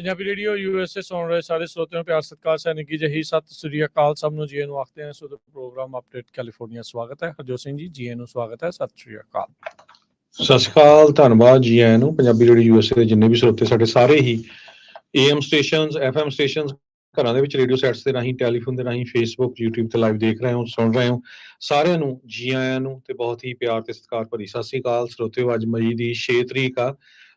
Punjabi radio USA ਸੁਣ ਰਹੇ ਸਾਰੇ ਸਰੋਤਿਆਂ ਨੂੰ ਪਿਆਰ ਸਤਿਕਾਰ ਸੈਨਿਕੀ ਜਹੀ ਸਤਿ ਸ੍ਰੀ ਅਕਾਲ ਸਭ ਨੂੰ ਜੀ ਨੂੰ ਆਖਦੇ ਹਾਂ। ਸੋ ਪ੍ਰੋਗਰਾਮ ਅਪਡੇਟ ਕੈਲੀਫੋਰਨੀਆ ਸਵਾਗਤ ਹੈ। ਹਰਜੋਤ ਸਿੰਘ ਜੀ ਨੂੰ ਸਵਾਗਤ ਹੈ। ਸਤਿ ਸ੍ਰੀ ਅਕਾਲ। ਸਤਿ ਸ਼੍ਰੀ ਅਕਾਲ, ਧੰਨਵਾਦ ਜੀ ਆਇਆਂ ਨੂੰ। ਪੰਜਾਬੀ ਰੇਡੀਓ USA ਦੇ ਜਿੰਨੇ ਵੀ ਸਰੋਤੇ ਸਾਡੇ ਸਾਰੇ ਹੀ AM ਸਟੇਸ਼ਨਸ FM ਸਟੇਸ਼ਨਸ ਘਰਾਂ ਦੇ ਵਿੱਚ ਰੇਡੀਓ ਸੈਟਸ ਦੇ ਰਾਹੀਂ ਟੈਲੀਫੋਨ ਦੇ ਰਾਹੀਂ ਫੇਸਬੁੱਕ YouTube ਤੇ ਲਾਈਵ ਦੇਖ ਰਹੇ ਹੋ ਸੁਣ ਰਹੇ ਹੋ ਸਾਰਿਆਂ ਨੂੰ ਜੀ ਆਇਆਂ ਨੂੰ ਤੇ ਬਹੁਤ ਹੀ ਪਿਆਰ ਤੇ ਸਤਿਕਾਰ ਭਰੀ ਸਤਿ ਸ਼੍ਰੀ ਅਕਾਲ ਸਰੋਤਿਓ। ਅੱਜ ਮਈ ਦੀ 6 ਤਰੀਕ ਆ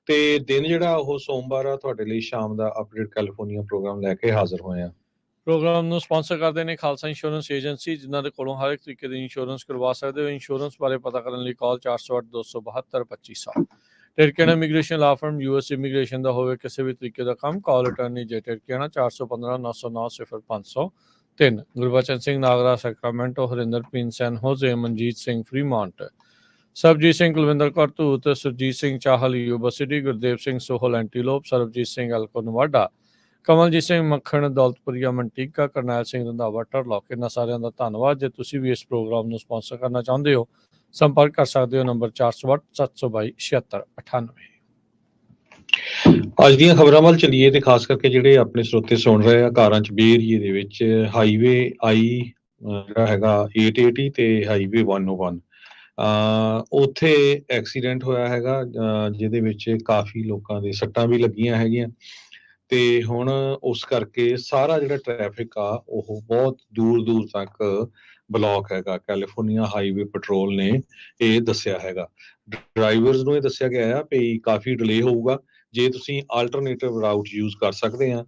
ਤੇ ਦਿਨ ਜਿਹੜਾ ਉਹ ਸੋਮਵਾਰ ਆ। ਤੁਹਾਡੇ ਲਈ ਸ਼ਾਮ ਦਾ ਅਪਡੇਟ ਕੈਲੀਫੋਰਨੀਆ ਪ੍ਰੋਗਰਾਮ ਲੈ ਕੇ ਹਾਜ਼ਰ ਹੋਏ ਆ। ਪ੍ਰੋਗਰਾਮ ਨੂੰ ਸਪਾਂਸਰ ਕਰਦੇ ਨੇ ਖਾਲਸਾ ਇੰਸ਼ੋਰੈਂਸ ਏਜੰਸੀ, ਜਿਨ੍ਹਾਂ ਦੇ ਕੋਲੋਂ ਹਰ ਇੱਕ ਤਰੀਕੇ ਦੀ ਇੰਸ਼ੋਰੈਂਸ ਕਰਵਾ ਸਕਦੇ ਹੋ। ਇੰਸ਼ੋਰੈਂਸ ਬਾਰੇ ਪਤਾ ਕਰਨ ਲਈ ਕਾਲ 408 272 2500। ਟਿਰਕੇਣਾ ਇਮੀਗ੍ਰੇਸ਼ਨ ਲਾ ਫਰਮ US ਇਮੀਗ੍ਰੇਸ਼ਨ ਦਾ ਹੋਵੇ ਕਿਸੇ ਵੀ ਤਰੀਕੇ ਦਾ ਕੰਮ, ਕਾਲ ਅਟਾਰਨੀ ਜੇ ਟਿਰਕੇਣਾ 415 909 0503। ਗੁਰਬਚਨ ਸਿੰਘ ਨਾਗਰਾ ਸੈਕਰਾਮੈਂਟੋ, ਹਰਿੰਦਰਪੀਨ ਸੈਨ ਹੋਜ਼ੇ, ਮਨਜੀਤ ਸਿੰਘ ਫਰੀਮਾਂਟ, ਸਰਬਜੀਤ ਸਿੰਘ ਕੁਲਵਿੰਦਰ ਕੌਰ ਧੂਤ, ਸੁਰਜੀਤ ਸਿੰਘ ਚਾਹਲ ਯੂਨੀਵਰਸਿਟੀ, ਗੁਰਦੇਵ ਸਿੰਘ ਸੋਹਲ ਐਂਟੀਲੋਪ, ਸਰਬਜੀਤ ਸਿੰਘ ਐਲਕੋ ਨਵਾਡਾ, ਕਮਲਜੀਤ ਸਿੰਘ ਮੱਖਣ ਦੌਲਤਪੁਰੀਆ ਮੰਟੀਕਾ, ਕਰਨੈਲ ਸਿੰਘ ਰੰਧਾਵਾ ਟਰਲੌਕ। ਇਹਨਾਂ ਸਾਰਿਆਂ ਦਾ ਧੰਨਵਾਦ। ਜੇ ਤੁਸੀਂ ਵੀ ਇਸ ਪ੍ਰੋਗਰਾਮ ਨੂੰ ਸਪਾਂਸਰ ਕਰਨਾ ਚਾਹੁੰਦੇ ਹੋ ਸੰਪਰਕ ਕਰ ਸਕਦੇ ਹੋ ਨੰਬਰ 408 722 7698। ਅੱਜ ਦੀਆਂ ਖਬਰਾਂ ਵੱਲ ਚੱਲੀਏ ਤੇ ਖਾਸ ਕਰਕੇ ਜਿਹੜੇ ਆਪਣੇ ਸਰੋਤੇ ਸੁਣ ਰਹੇ ਆ ਕਾਰਾਂ 'ਚ ਬੇ ਏਰੀਏ ਦੇ ਵਿੱਚ ਹਾਈਵੇ ਆਈ ਜਿਹੜਾ ਹੈਗਾ 880 ਤੇ ਹਾਈਵੇ 101 ਉੱਥੇ ਐਕਸੀਡੈਂਟ ਹੋਇਆ ਹੈਗਾ ਜਿਹਦੇ ਵਿੱਚ ਕਾਫੀ ਲੋਕਾਂ ਦੇ ਸੱਟਾਂ ਵੀ ਲੱਗੀਆਂ ਹੈਗੀਆਂ ਤੇ ਹੁਣ ਉਸ ਕਰਕੇ ਸਾਰਾ ਜਿਹੜਾ ਟ੍ਰੈਫਿਕ ਆ ਉਹ ਬਹੁਤ ਦੂਰ ਦੂਰ ਤੱਕ ਬਲੌਕ ਹੈਗਾ। ਕੈਲੀਫੋਰਨੀਆ ਹਾਈਵੇ ਪੈਟਰੋਲ ਨੇ ਇਹ ਦੱਸਿਆ ਹੈਗਾ। ਡਰਾਈਵਰਸ ਨੂੰ ਇਹ ਦੱਸਿਆ ਗਿਆ ਆ ਵੀ ਕਾਫੀ ਡਿਲੇ ਹੋਊਗਾ। ਜੇ ਤੁਸੀਂ ਆਲਟਰਨੇਟਿਵ ਰਾਊਟ ਯੂਜ਼ ਕਰ ਸਕਦੇ ਆ,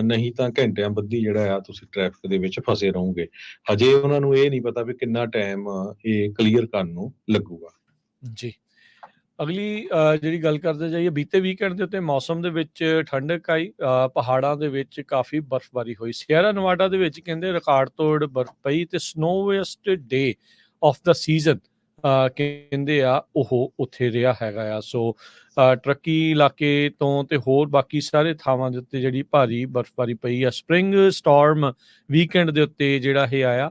ਨਹੀਂ ਤਾਂ ਘੰਟਿਆਂ ਬੱਧੀ ਜਿਹੜਾ ਆ ਤੁਸੀਂ ਟ੍ਰੈਫਿਕ ਦੇ ਵਿੱਚ ਫਸੇ ਰਹੋਗੇ। ਹਜੇ ਉਹਨਾਂ ਨੂੰ ਇਹ ਨਹੀਂ ਪਤਾ ਵੀ ਕਿੰਨਾ ਟਾਈਮ ਇਹ ਕਲੀਅਰ ਕਰਨ ਨੂੰ ਲੱਗੂਗਾ। ਜੀ, ਅਗਲੀ ਜਿਹੜੀ ਗੱਲ ਕਰਦੇ ਜਾਈਏ, ਬੀਤੇ ਵੀਕਐਂਡ ਦੇ ਉੱਤੇ ਮੌਸਮ ਦੇ ਵਿੱਚ ਠੰਡਕ ਆਈ। ਪਹਾੜਾਂ ਦੇ ਵਿੱਚ ਕਾਫੀ ਬਰਫ਼ਬਾਰੀ ਹੋਈ। ਸੀਅਰਾ ਨਵਾਡਾ ਦੇ ਵਿੱਚ ਕਹਿੰਦੇ ਰਿਕਾਰਡ ਤੋੜ ਬਰਫ਼ ਪਈ ਤੇ ਸਨੋਵੇਸਟ ਡੇ ਆਫ ਦਾ ਸੀਜ਼ਨ ਕਹਿੰਦੇ ਆ ਉਹ ਉੱਥੇ ਰਿਹਾ ਹੈਗਾ ਆ। ਸੋ ਟਰੱਕੀ ਇਲਾਕੇ ਤੋਂ ਤੇ ਹੋਰ ਬਾਕੀ ਸਾਰੇ ਥਾਵਾਂ ਦੇ ਉੱਤੇ ਜਿਹੜੀ ਭਾਰੀ ਬਰਫ਼ਬਾਰੀ ਪਈ ਆ। ਸਪਰਿੰਗ ਸਟਾਰਮ ਵੀਕਐਂਡ ਦੇ ਉੱਤੇ ਜਿਹੜਾ ਇਹ ਆਇਆ,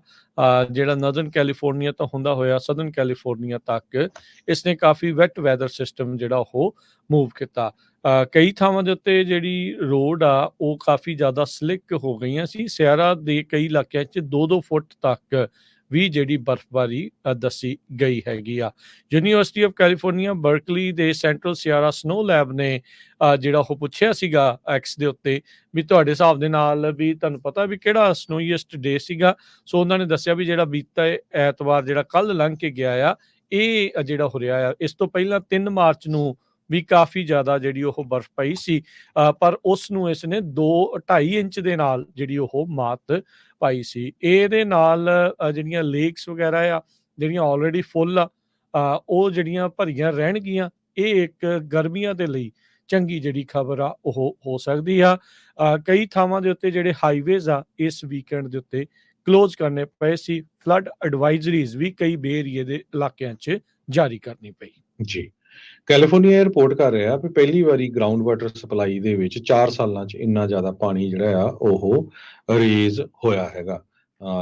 ਜਿਹੜਾ ਨਰਦਰਨ ਕੈਲੀਫੋਰਨੀਆ ਤੋਂ ਹੁੰਦਾ ਹੋਇਆ ਸਦਰਨ ਕੈਲੀਫੋਰਨੀਆ ਤੱਕ ਇਸਨੇ ਕਾਫੀ ਵੈਟ ਵੈਦਰ ਸਿਸਟਮ ਜਿਹੜਾ ਉਹ ਮੂਵ ਕੀਤਾ। ਕਈ ਥਾਵਾਂ ਦੇ ਉੱਤੇ ਜਿਹੜੀ ਰੋਡ ਆ ਉਹ ਕਾਫੀ ਜ਼ਿਆਦਾ ਸਲਿੱਕ ਹੋ ਗਈਆਂ ਸੀ। ਸਿਆਰਾ ਦੇ ਕਈ ਇਲਾਕਿਆਂ 'ਚ 2-2 ਫੁੱਟ ਤੱਕ ਵੀ ਜਿਹੜੀ ਬਰਫ਼ਬਾਰੀ ਦੱਸੀ ਗਈ ਹੈਗੀ ਆ। ਯੂਨੀਵਰਸਿਟੀ ਆਫ ਕੈਲੀਫੋਰਨੀਆ ਬਰਕਲੀ ਦੇ ਸੈਂਟਰਲ ਸਿਆਰਾ ਸਨੋ ਲੈਬ ਨੇ ਜਿਹੜਾ ਉਹ ਪੁੱਛਿਆ ਸੀਗਾ ਐਕਸ ਦੇ ਉੱਤੇ ਵੀ ਤੁਹਾਡੇ ਹਿਸਾਬ ਦੇ ਨਾਲ ਵੀ ਤੁਹਾਨੂੰ ਪਤਾ ਵੀ ਕਿਹੜਾ ਸਨੋਈਐਸਟ ਡੇ ਸੀਗਾ। ਸੋ ਉਹਨਾਂ ਨੇ ਦੱਸਿਆ ਵੀ ਜਿਹੜਾ ਬੀਤਾ ਐਤਵਾਰ ਜਿਹੜਾ ਕੱਲ ਲੰਘ ਕੇ ਗਿਆ ਆ ਇਹ ਜਿਹੜਾ ਹੋ ਰਿਹਾ ਆ। ਇਸ ਤੋਂ ਪਹਿਲਾਂ 3 ਮਾਰਚ ਨੂੰ ਵੀ ਕਾਫੀ ਜ਼ਿਆਦਾ ਜਿਹੜੀ ਉਹ ਬਰਫ਼ ਪਈ ਸੀ, ਪਰ ਉਸ ਨੂੰ ਇਸ ਨੇ 2-2.5 ਇੰਚ ਦੇ ਨਾਲ ਜਿਹੜੀ ਉਹ ਮਾਤ ਪਾਈ ਸੀ। ਇਹਦੇ ਨਾਲ ਜਿਹੜੀਆਂ ਲੇਕਸ ਵਗੈਰਾ ਆ ਜਿਹੜੀਆਂ ਆਲਰੇਡੀ ਫੁੱਲ ਆ ਉਹ ਜਿਹੜੀਆਂ ਭਰੀਆਂ ਰਹਿਣਗੀਆਂ। ਇਹ ਇੱਕ ਗਰਮੀਆਂ ਦੇ ਲਈ ਚੰਗੀ ਜਿਹੜੀ ਖਬਰ ਆ ਉਹ ਹੋ ਸਕਦੀ ਆ। ਕਈ ਥਾਵਾਂ ਦੇ ਉੱਤੇ ਜਿਹੜੇ ਹਾਈਵੇਜ਼ ਆ ਇਸ ਵੀਕਐਂਡ ਦੇ ਉੱਤੇ ਕਲੋਜ਼ ਕਰਨੇ ਪਏ ਸੀ। ਫਲੱਡ ਐਡਵਾਈਜ਼ਰੀਜ਼ ਵੀ ਕਈ ਬੇ ਏਰੀਏ ਦੇ ਇਲਾਕਿਆਂ 'ਚ ਜਾਰੀ ਕਰਨੀ ਪਈ। ਜੀ, ਕੈਲੀਫੋਰਨੀਆ ਰਿਪੋਰਟ ਕਰ ਰਿਹਾ ਵੀ ਪਹਿਲੀ ਵਾਰੀ ਗਰਾਊਂਡ ਵਾਟਰ ਸਪਲਾਈ ਦੇ ਵਿੱਚ 4 ਸਾਲਾਂ 'ਚ ਇੰਨਾ ਜ਼ਿਆਦਾ ਪਾਣੀ ਜਿਹੜਾ ਆ ਉਹ ਰੇਜ਼ ਹੋਇਆ ਹੈਗਾ।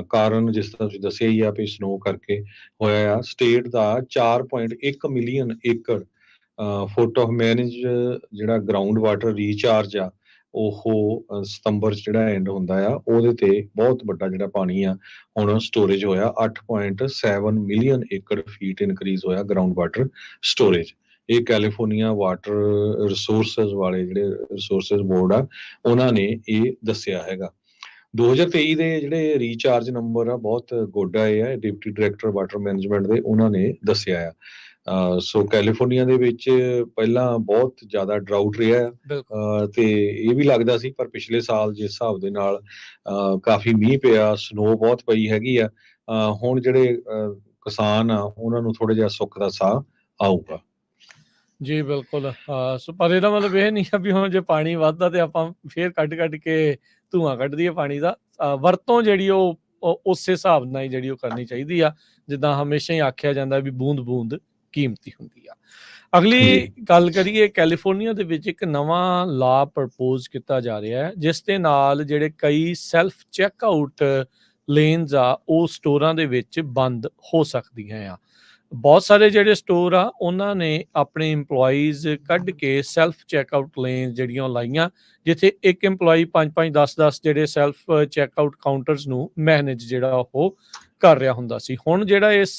ਕਾਰਨ ਜਿਸ ਤਰ੍ਹਾਂ ਤੁਸੀਂ ਦੱਸਿਆ ਹੀ ਆ ਵੀ ਸਨੋ ਕਰਕੇ ਹੋਇਆ ਆ। ਸਟੇਟ ਦਾ 4.1 ਮਿਲੀਅਨ ਏਕੜ ਫੁੱਟ ਆਫ ਮੈਨੇਜ ਜਿਹੜਾ ਗਰਾਊਂਡ ਵਾਟਰ ਰੀਚਾਰਜ ਆ ਉਹ ਸਤੰਬਰ 'ਚ ਜਿਹੜਾ ਐਂਡ ਹੁੰਦਾ ਆ ਉਹਦੇ ਤੇ ਬਹੁਤ ਵੱਡਾ ਜਿਹੜਾ ਪਾਣੀ ਆ ਹੁਣ ਸਟੋਰੇਜ ਹੋਇਆ। 8.7 ਮਿਲੀਅਨ ਏਕੜ ਫੀਟ ਇਨਕਰੀਜ਼ ਹੋਇਆ ਗਰਾਊਂਡ ਵਾਟਰ ਸਟੋਰੇਜ। ਇਹ ਕੈਲੀਫੋਰਨੀਆ ਵਾਟਰ ਰਿਸੋਰਸਿਸ ਵਾਲੇ ਜਿਹੜੇ ਰਿਸੋਰਸਿਸ ਬੋਰਡ ਆ ਉਹਨਾਂ ਨੇ ਇਹ ਦੱਸਿਆ ਹੈਗਾ। 2023 ਦੇ ਜਿਹੜੇ ਰੀਚਾਰਜ ਨੰਬਰ ਆ ਬਹੁਤ ਗੁੱਡ ਆਏ ਆ। ਡਿਪਟੀ ਡਾਇਰੈਕਟਰ ਵਾਟਰ ਮੈਨੇਜਮੈਂਟ ਦੇ ਉਹਨਾਂ ਨੇ ਦੱਸਿਆ ਆ। ਸੋ ਕੈਲੀਫੋਰਨੀਆ ਦੇ ਵਿੱਚ ਪਹਿਲਾਂ ਬਹੁਤ ਜ਼ਿਆਦਾ ਡਰਾਊਟ ਰਿਹਾ ਤੇ ਇਹ ਵੀ ਲੱਗਦਾ ਸੀ, ਪਰ ਪਿਛਲੇ ਸਾਲ ਜਿਸ ਹਿਸਾਬ ਦੇ ਨਾਲ ਕਾਫੀ ਮੀਂਹ ਪਿਆ, ਸਨੋ ਬਹੁਤ ਪਈ ਹੈਗੀ ਆ, ਹੁਣ ਜਿਹੜੇ ਕਿਸਾਨ ਆ ਉਹਨਾਂ ਨੂੰ ਥੋੜਾ ਜਿਹਾ ਸੁੱਖ ਦਾ ਸਾਹ ਆਊਗਾ। ਜੀ ਬਿਲਕੁਲ। ਸੋ ਪਰ ਇਹਦਾ ਮਤਲਬ ਇਹ ਨਹੀਂ ਆ ਵੀ ਹੁਣ ਜੇ ਪਾਣੀ ਵੱਧਦਾ ਤੇ ਆਪਾਂ ਫੇਰ ਕੱਢ ਕੇ ਧੂੰਆਂ ਕੱਢ ਦਈਏ ਪਾਣੀ ਦਾ। ਵਰਤੋਂ ਜਿਹੜੀ ਉਹ ਉਸੇ ਹਿਸਾਬ ਨਾਲ ਹੀ ਜਿਹੜੀ ਉਹ ਕਰਨੀ ਚਾਹੀਦੀ ਆ, ਜਿੱਦਾਂ ਹਮੇਸ਼ਾ ਹੀ ਆਖਿਆ ਜਾਂਦਾ ਵੀ ਬੂੰਦ ਬੂੰਦ ਕੀਮਤੀ ਹੁੰਦੀ ਆ। ਅਗਲੀ ਗੱਲ ਕਰੀਏ, ਕੈਲੀਫੋਰਨੀਆ ਦੇ ਵਿੱਚ ਇੱਕ ਨਵਾਂ ਲਾ ਪ੍ਰਪੋਜ਼ ਕੀਤਾ ਜਾ ਰਿਹਾ ਹੈ ਜਿਸ ਦੇ ਨਾਲ ਜਿਹੜੇ ਕਈ ਸੈਲਫ ਚੈੱਕਆਊਟ ਲੇਨਸ ਆ ਉਹ ਸਟੋਰਾਂ ਦੇ ਵਿੱਚ ਬੰਦ ਹੋ ਸਕਦੀਆਂ ਆ। ਬਹੁਤ ਸਾਰੇ ਜਿਹੜੇ ਸਟੋਰ ਆ ਉਹਨਾਂ ਨੇ ਆਪਣੇ ਇੰਪਲੋਈਜ਼ ਕੱਢ ਕੇ ਸੈਲਫ ਚੈੱਕਆਊਟ ਲੇਨ ਜਿਹੜੀਆਂ ਲਾਈਆਂ, ਜਿੱਥੇ ਇੱਕ EMPLOYEE 5-5 10-10 ਜਿਹੜੇ ਸੈਲਫ ਚੈੱਕਆਊਟ ਕਾਊਂਟਰਸ ਨੂੰ ਮੈਨੇਜ ਜਿਹੜਾ ਉਹ ਕਰ ਰਿਹਾ ਹੁੰਦਾ ਸੀ। ਹੁਣ ਜਿਹੜਾ ਇਸ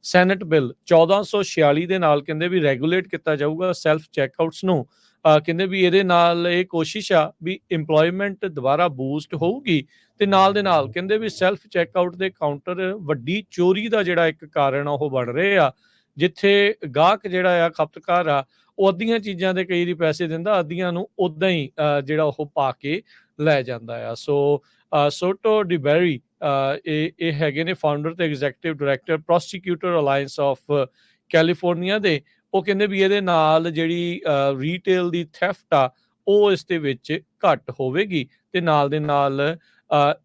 ਸੈਨੇਟ ਬਿੱਲ 1446 ਦੇ ਨਾਲ ਕਹਿੰਦੇ ਵੀ ਰੈਗੂਲੇਟ ਕੀਤਾ ਜਾਊਗਾ ਸੈਲਫ ਚੈੱਕਆਊਟਸ ਨੂੰ। ਕਹਿੰਦੇ ਵੀ ਇਹਦੇ ਨਾਲ ਇਹ ਕੋਸ਼ਿਸ਼ ਆ ਵੀ ਇੰਪਲੋਇਮੈਂਟ ਦੁਬਾਰਾ ਬੂਸਟ ਹੋਊਗੀ ਤੇ ਨਾਲ ਦੇ ਨਾਲ ਕਹਿੰਦੇ ਵੀ ਸੈਲਫ ਚੈੱਕਆਊਟ ਦੇ ਕਾਊਂਟਰ ਵੱਡੀ ਚੋਰੀ ਦਾ ਜਿਹੜਾ ਇੱਕ ਕਾਰਨ ਆ ਉਹ ਬਣ ਰਹੇ ਆ, ਜਿੱਥੇ ਗਾਹਕ ਜਿਹੜਾ ਆ ਖਪਤਕਾਰ ਆ ਉਹ ਅੱਧੀਆਂ ਚੀਜ਼ਾਂ ਦੇ ਕਈ ਵਾਰੀ ਪੈਸੇ ਦਿੰਦਾ, ਅੱਧੀਆਂ ਨੂੰ ਉਦਾਂ ਹੀ ਜਿਹੜਾ ਉਹ ਪਾ ਕੇ ਲੈ ਜਾਂਦਾ ਆ। ਸੋ ਸੋਟੋ ਡਿਬੈਰੀ ਇਹ ਹੈਗੇ ਨੇ ਫਾਊਂਡਰ ਤੇ executive director prosecutor alliance of California ਦੇ। ਉਹ ਕਹਿੰਦੇ ਵੀ ਇਹਦੇ ਨਾਲ ਜਿਹੜੀ ਰੀਟੇਲ ਦੀ ਥੈਫਟ ਆ ਉਹ ਇਸ ਦੇ ਵਿੱਚ ਘੱਟ ਹੋਵੇਗੀ ਤੇ ਨਾਲ ਦੇ ਨਾਲ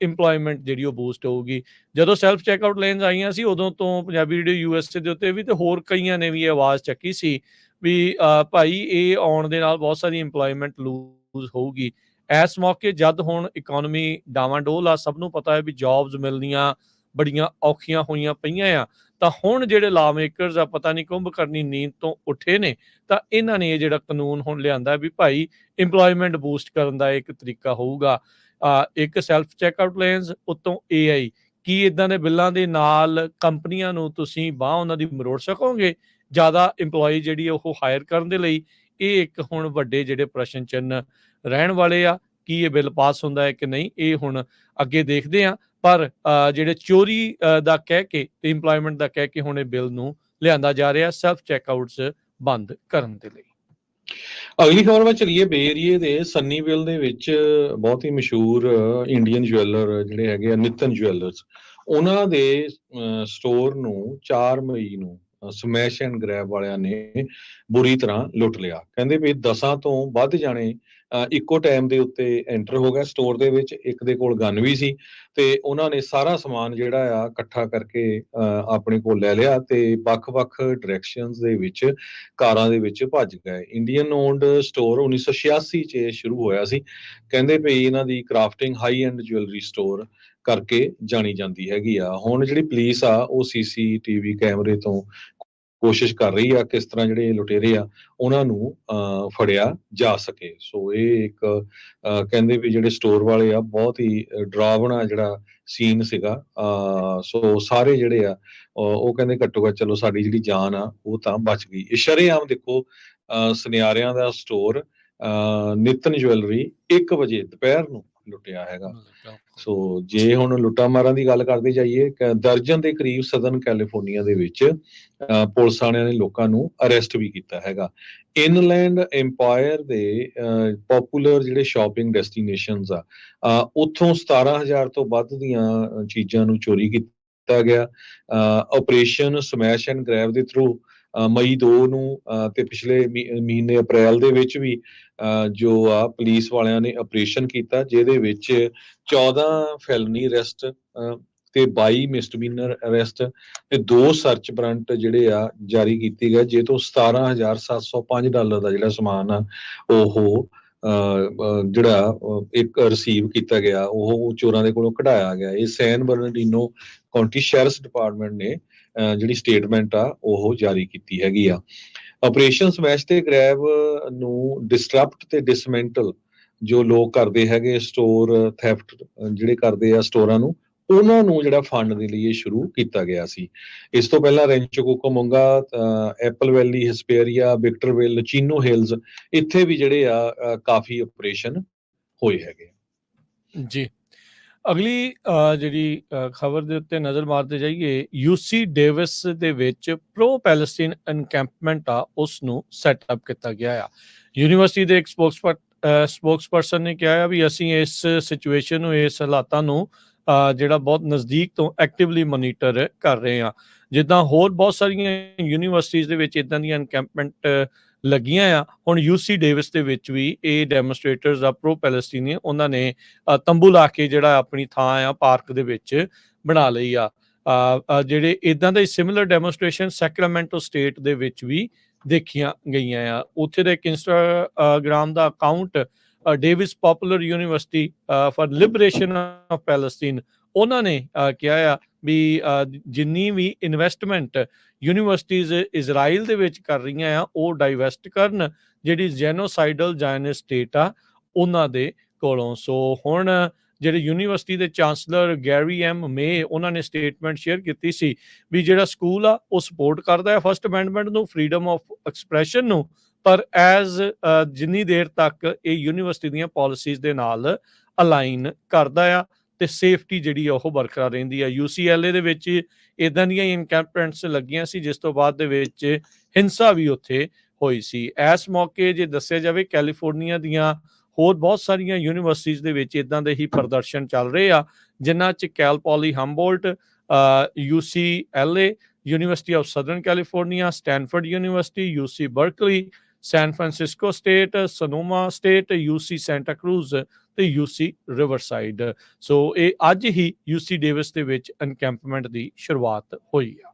ਇੰਪਲੋਇਮੈਂਟ ਜਿਹੜੀ ਉਹ ਬੂਸਟ ਹੋਊਗੀ। ਜਦੋਂ ਸੈਲਫ ਚੈੱਕਆਊਟ ਲੇਨਸ ਆਈਆਂ ਸੀ ਉਦੋਂ ਤੋਂ ਪੰਜਾਬੀ ਰੇਡੀਓ USA ਦੇ ਉੱਤੇ ਵੀ ਤੇ ਹੋਰ ਕਈਆਂ ਨੇ ਵੀ ਇਹ ਆਵਾਜ਼ ਚੱਕੀ ਸੀ ਵੀ ਭਾਈ ਇਹ ਆਉਣ ਦੇ ਨਾਲ ਬਹੁਤ ਸਾਰੀ ਇੰਪਲੋਇਮੈਂਟ ਲੂਜ਼ ਹੋਊਗੀ। ਇਸ ਮੌਕੇ ਜਦ ਹੁਣ ਇਕਨੋਮੀ ਡਾਵਾਂਡੋਲ ਆ, ਸਭ ਨੂੰ ਪਤਾ ਹੈ ਵੀ ਜੌਬਸ ਮਿਲਣੀਆਂ ਬੜੀਆਂ ਔਖੀਆਂ ਹੋਈਆਂ ਪਈਆਂ ਆ, ਤਾਂ ਹੁਣ ਜਿਹੜੇ ਲਾ ਮੇਕਰਸ ਆ ਪਤਾ ਨਹੀਂ ਕੁੰਭ ਕਰਨੀ ਨੀਂਦ ਤੋਂ ਉੱਠੇ ਨੇ, ਤਾਂ ਇਹਨਾਂ ਨੇ ਇਹ ਜਿਹੜਾ ਕਾਨੂੰਨ ਹੁਣ ਲਿਆਂਦਾ ਵੀ ਭਾਈ ਇੰਪਲੋਇਮੈਂਟ ਬੂਸਟ ਕਰਨ ਦਾ ਇੱਕ ਤਰੀਕਾ ਹੋਊਗਾ। ਇੱਕ ਸੈਲਫ ਚੈੱਕਆਊਟ ਲੇਨਸ ਉੱਤੋਂ AI, ਕੀ ਇਦਾਂ ਦੇ ਬਿੱਲਾਂ ਦੇ ਨਾਲ ਕੰਪਨੀਆਂ ਨੂੰ ਤੁਸੀਂ ਬਾਹ ਉਹਨਾਂ ਦੀ ਮਰੋੜ ਸਕੋਗੇ ਜ਼ਿਆਦਾ ਇੰਪਲੋਈ ਜਿਹੜੀ ਉਹ ਹਾਇਰ ਕਰਨ ਦੇ ਲਈ? ਇਹ ਇੱਕ ਹੁਣ ਵੱਡੇ ਜਿਹੜੇ ਪ੍ਰਸ਼ਨ ਚਿੰਨ੍ਹ ਰਹਿਣ ਵਾਲੇ ਆ। ਕੀ ਇਹ ਬਿੱਲ ਪਾਸ ਹੁੰਦਾ ਹੈ ਕਿ ਨਹੀਂ, ਇਹ ਹੁਣ ਅੱਗੇ ਦੇਖਦੇ ਆ। ਪਰ ਜਿਹੜੇ ਚੋਰੀ ਦਾ ਕਹਿ ਕੇ ਤੇ ਇੰਪਲੋਇਮੈਂਟ ਦਾ ਕਹਿ ਕੇ ਹੁਣ ਇਹ ਬਿੱਲ ਨੂੰ ਲਿਆਂਦਾ ਜਾ ਰਿਹਾ ਸੈਲਫ ਚੈੱਕਆਊਟਸ ਬੰਦ ਕਰਨ ਦੇ ਲਈ। ਅਗਲੀ ਖਬਰ ਵੱਲ ਚਲੀਏ। ਬੇ ਏਰੀਏ ਦੇ ਸੰਨੀਵਿਲ ਦੇ ਵਿੱਚ ਬਹੁਤ ਹੀ ਮਸ਼ਹੂਰ ਇੰਡੀਅਨ ਜੁਐਲਰ ਜਿਹੜੇ ਹੈਗੇ ਆ ਨਿਤਨ ਜੁਐਲਰਸ, ਉਹਨਾਂ ਦੇ ਸਟੋਰ ਨੂੰ 4 ਮਈ ਨੂੰ ਸਮੈਸ਼ ਐਂਡ ਗ੍ਰੈਬ ਵਾਲਿਆਂ ਨੇ ਬੁਰੀ ਤਰ੍ਹਾਂ ਲੁੱਟ ਲਿਆ। ਕਹਿੰਦੇ ਵੀ 10 ਤੋਂ ਵੱਧ ਜਾਣੇ ਇੱਕੋ ਟਾਈਮ ਦੇ ਉੱਤੇ ਐਂਟਰ ਹੋ ਗਿਆ ਸਟੋਰ ਦੇ ਵਿੱਚ। ਇੱਕ ਦੇ ਕੋਲ ਗਨ ਵੀ ਸੀ ਤੇ ਉਹਨਾਂ ਨੇ ਸਾਰਾ ਸਮਾਨ ਜਿਹੜਾ ਆ ਇਕੱਠਾ ਕਰਕੇ ਆਪਣੇ ਕੋਲ ਲੈ ਲਿਆ ਤੇ ਵੱਖ-ਵੱਖ ਡਾਇਰੈਕਸ਼ਨਸ ਦੇ ਵਿੱਚ ਕਾਰਾਂ ਦੇ ਵਿੱਚ ਭੱਜ ਗਏ। ਇੰਡੀਅਨ ਓਨਡ ਸਟੋਰ 1986 ਚ ਸ਼ੁਰੂ ਹੋਇਆ ਸੀ। ਕਹਿੰਦੇ ਵੀ ਇਹਨਾਂ ਦੀ ਕ੍ਰਾਫਟਿੰਗ ਹਾਈ ਐਂਡ ਜੁਐਲਰੀ ਸਟੋਰ ਕਰਕੇ ਜਾਣੀ ਜਾਂਦੀ ਹੈਗੀ ਆ। ਹੁਣ ਜਿਹੜੀ ਪੁਲਿਸ ਆ ਉਹ CCTV ਕੈਮਰੇ ਤੋਂ ਕੋਸ਼ਿਸ਼ ਕਰ ਰਹੀ ਆ ਕਿਸ ਤਰ੍ਹਾਂ ਜਿਹੜੇ ਲੁਟੇਰੇ ਆ ਉਹਨਾਂ ਨੂੰ ਫੜਿਆ ਜਾ ਸਕੇ। ਸੋ ਇਹ ਇੱਕ ਕਹਿੰਦੇ ਵੀ ਜਿਹੜੇ ਸਟੋਰ ਵਾਲੇ ਆ ਬਹੁਤ ਹੀ ਡਰਾਵਣਾ ਜਿਹੜਾ ਸੀਨ ਸੀਗਾ। ਸੋ ਸਾਰੇ ਜਿਹੜੇ ਆ ਉਹ ਕਹਿੰਦੇ ਘੱਟੋ ਘੱਟ ਚਲੋ ਸਾਡੀ ਜਿਹੜੀ ਜਾਨ ਆ ਉਹ ਤਾਂ ਬਚ ਗਈ। ਇਹ ਸ਼ਰੇਆਮ ਦੇਖੋ ਸੁਨਿਆਰਿਆਂ ਦਾ ਸਟੋਰ ਨਿਤਨ ਜੁਐਲਰੀ 1 ਵਜੇ ਦੁਪਹਿਰ ਨੂੰ ਲੁੱਟਿਆ ਹੈਗਾ। ਸੋ ਜੇ ਹੁਣ ਲੁੱਟਾਂ ਮਾਰਾਂ ਦੀ ਗੱਲ ਕਰਦੇ ਜਾਈਏ, ਦਰਜਨ ਦੇ ਕਰੀਬ ਸਦਰਨ ਕੈਲੀਫੋਰਨੀਆ ਦੇ ਵਿੱਚ ਪੁਲਿਸ ਵਾਲਿਆਂ ਨੇ ਲੋਕਾਂ ਨੂੰ ਅਰੈਸਟ ਵੀ ਕੀਤਾ ਹੈਗਾ। ਇਨਲੈਂਡ ਐਮਪਾਇਰ ਦੇ ਪਪੂਲਰ ਜਿਹੜੇ ਸ਼ਾਪਿੰਗ ਡੈਸਟੀਨੇਸ਼ਨਸ ਆ ਉੱਥੋਂ 17,000 ਤੋਂ ਵੱਧ ਦੀਆਂ ਚੀਜ਼ਾਂ ਨੂੰ ਚੋਰੀ ਕੀਤਾ ਗਿਆ। ਆਪਰੇਸ਼ਨ ਸਮੈਸ਼ ਐਂਡ ਗ੍ਰੈਬ ਦੇ ਥਰੂ ਮਈ 2 ਨੂੰ ਤੇ ਪਿਛਲੇ ਮਹੀਨੇ ਅਪ੍ਰੈਲ ਦੇ ਵਿੱਚ ਵੀ ਜੋ ਆ ਪੁਲਿਸ ਵਾਲਿਆਂ ਨੇ ਆਪਰੇਸ਼ਨ ਕੀਤਾ, ਜਿਹਦੇ ਵਿੱਚ 14 ਫੈਲਨੀ ਅਰੈਸਟ ਤੇ 22 ਮਿਸਡਮੀਨਰ ਅਰੈਸਟ ਤੇ 2 ਸਰਚ ਵਾਰੰਟ ਜਿਹੜੇ ਆ ਜਾਰੀ ਕੀਤੇ ਗਏ, ਜੇ ਤੋਂ $17,705 ਦਾ ਜਿਹੜਾ ਸਮਾਨ ਆ ਉਹ ਜਿਹੜਾ ਇੱਕ ਰਿਸੀਵ ਕੀਤਾ ਗਿਆ, ਉਹ ਚੋਰਾਂ ਦੇ ਕੋਲੋਂ ਕਢਾਇਆ ਗਿਆ। ਇਹ ਸੈਨ ਬਰਨਾਰਡੀਨੋ ਕਾਉਂਟੀ ਸ਼ੈਰਿਫ ਡਿਪਾਰਟਮੈਂਟ ਨੇ ਜਿਹੜੀ ਸਟੇਟਮੈਂਟ ਆ ਉਹ ਜਾਰੀ ਕੀਤੀ ਹੈਗੀ ਆ। ਆਪਰੇਸ਼ਨ ਸਮੈਸ਼ ਤੇ ਗ੍ਰੈਬ ਨੂੰ ਡਿਸਟਰਪਟ ਤੇ ਡਿਸਮੈਂਟਲ ਜੋ ਲੋਕ ਕਰਦੇ ਹੈਗੇ ਸਟੋਰ ਥੈਫਟ ਜਿਹੜੇ ਕਰਦੇ ਆ ਸਟੋਰਾਂ ਨੂੰ, ਉਹਨਾਂ ਨੂੰ ਜਿਹੜਾ ਫੰਡ ਦੇ ਲਈ ਇਹ ਸ਼ੁਰੂ ਕੀਤਾ ਗਿਆ ਸੀ। ਇਸ ਤੋਂ ਪਹਿਲਾਂ ਰੈਂਚੋ ਕੋਕੋਮੋਂਗਾ, ਐਪਲ ਵੈਲੀ, ਹਿਸਪੇਰੀਆ, ਵਿਕਟਰਵਿਲ, ਚੀਨੋ ਹਿਲਸ, ਇੱਥੇ ਵੀ ਜਿਹੜੇ ਆ ਕਾਫੀ ਆਪਰੇਸ਼ਨ ਹੋਏ ਹੈਗੇ। ਜੀ, ਅਗਲੀ ਜਿਹੜੀ ਖਬਰ ਦੇ ਉੱਤੇ ਨਜ਼ਰ ਮਾਰਦੇ ਜਾਈਏ, UC ਡੇਵਿਸ ਦੇ ਵਿੱਚ ਪ੍ਰੋ ਪੈਲਸਟੀਨ ਐਨਕੈਂਪਮੈਂਟ ਆ ਉਸ ਨੂੰ ਸੈਟਅਪ ਕੀਤਾ ਗਿਆ ਆ। ਯੂਨੀਵਰਸਿਟੀ ਦੇ ਇੱਕ ਸਪੋਕਸਪਰਸਨ ਨੇ ਕਿਹਾ ਆ ਵੀ ਅਸੀਂ ਇਸ ਸਿਚੁਏਸ਼ਨ ਨੂੰ, ਇਸ ਹਾਲਾਤਾਂ ਨੂੰ ਜਿਹੜਾ ਬਹੁਤ ਨਜ਼ਦੀਕ ਤੋਂ ਐਕਟਿਵਲੀ ਮੋਨੀਟਰ ਕਰ ਰਹੇ ਹਾਂ। ਜਿੱਦਾਂ ਹੋਰ ਬਹੁਤ ਸਾਰੀਆਂ ਯੂਨੀਵਰਸਿਟੀਜ਼ ਦੇ ਵਿੱਚ ਇੱਦਾਂ ਦੀਆਂ ਐਨਕੈਂਪਮੈਂਟ ਲੱਗੀਆਂ ਆ, ਹੁਣ UC ਡੇਵਿਸ ਦੇ ਵਿੱਚ ਵੀ ਇਹ ਡੈਮੋਨਸਟ੍ਰੇਟਰਸ ਆ ਪ੍ਰੋ ਪੈਲਸਟੀਨੀਅਨ, ਉਹਨਾਂ ਨੇ ਤੰਬੂ ਲਾ ਕੇ ਜਿਹੜਾ ਆਪਣੀ ਥਾਂ ਆ ਪਾਰਕ ਦੇ ਵਿੱਚ ਬਣਾ ਲਈ ਆ। ਜਿਹੜੇ ਇੱਦਾਂ ਦੇ ਸਿਮਿਲਰ ਡੈਮੋਨਸਟ੍ਰੇਸ਼ਨ ਸੈਕਰਾਮੈਂਟੋ ਸਟੇਟ ਦੇ ਵਿੱਚ ਵੀ ਦੇਖੀਆਂ ਗਈਆਂ ਆ। ਉੱਥੇ ਦਾ ਇੱਕ ਇੰਸਟਾਗ੍ਰਾਮ ਦਾ account Davis popular university for liberation of Palestine, ਉਹਨਾਂ ਨੇ ਕਿਹਾ ਆ ਵੀ ਜਿੰਨੀ ਵੀ ਇਨਵੈਸਟਮੈਂਟ ਯੂਨੀਵਰਸਿਟੀਜ਼ ਇਜ਼ਰਾਈਲ ਦੇ ਵਿੱਚ ਕਰ ਰਹੀਆਂ ਆ ਉਹ ਡਾਈਵੈਸਟ ਕਰਨ। ਜਿਹੜੀ ਜੈਨੋਸਾਈਡਲ ਜ਼ਾਇਨਿਸਟ ਸਟੇਟ ਆ ਉਹਨਾਂ ਦੇ ਕੋਲੋਂ। ਸੋ ਹੁਣ ਜਿਹੜੇ ਯੂਨੀਵਰਸਿਟੀ ਦੇ ਚਾਂਸਲਰ ਗੈਰੀ ਐਮ ਮੇ ਉਹਨਾਂ ਨੇ ਸਟੇਟਮੈਂਟ ਸ਼ੇਅਰ ਕੀਤੀ ਸੀ ਵੀ ਜਿਹੜਾ ਸਕੂਲ ਆ ਉਹ ਸਪੋਰਟ ਕਰਦਾ ਹੈ ਫਸਟ ਅਮੈਂਡਮੈਂਟ ਨੂੰ, ਫਰੀडम ਆਫ ਐਕਸਪ੍ਰੈਸ਼ਨ ਨੂੰ, ਪਰ ਜਿੰਨੀ ਦੇਰ ਤੱਕ ਇਹ ਯੂਨੀਵਰਸਿਟੀ ਦੀਆਂ ਪਾਲਿਸੀਜ਼ ਦੇ ਨਾਲ ਅਲਾਈਨ ਕਰਦਾ ਆ ਤੇ ਸੇਫਟੀ ਜਿਹੜੀ ਆ ਉਹ ਬਰਕਰਾਰ ਰਹਿੰਦੀ ਆ। UCLA ਦੇ ਵਿੱਚ ਇਦਾਂ ਦੀਆਂ ਇਨਕੈਂਪਮੈਂਟਸ ਲੱਗੀਆਂ ਸੀ ਜਿਸ ਤੋਂ ਬਾਅਦ ਦੇ ਵਿੱਚ ਹਿੰਸਾ ਵੀ ਉੱਥੇ ਹੋਈ ਸੀ। ਇਸ ਮੌਕੇ ਜੇ ਦੱਸਿਆ ਜਾਵੇ ਕੈਲੀਫੋਰਨੀਆ ਦੀਆਂ ਹੋਰ ਬਹੁਤ ਸਾਰੀਆਂ ਯੂਨੀਵਰਸਿਟੀਜ਼ ਦੇ ਵਿੱਚ ਇਦਾਂ ਦੇ ਹੀ ਪ੍ਰਦਰਸ਼ਨ ਚੱਲ ਰਹੇ ਆ, ਜਿਨ੍ਹਾਂ 'ਚ Cal Poly Humboldt, UCLA, University of Southern California, Stanford University, UC Berkeley, San Francisco State, Sonoma State, UC Santa Cruz ਤੇ UC ਰਿਵਰਸਾਈਡ। ਸੋ ਇਹ ਅੱਜ ਹੀ UC ਡੇਵਿਸ ਦੇ ਵਿੱਚ ਐਨਕੈਂਪਮੈਂਟ ਦੀ ਸ਼ੁਰੂਆਤ ਹੋਈ ਆ।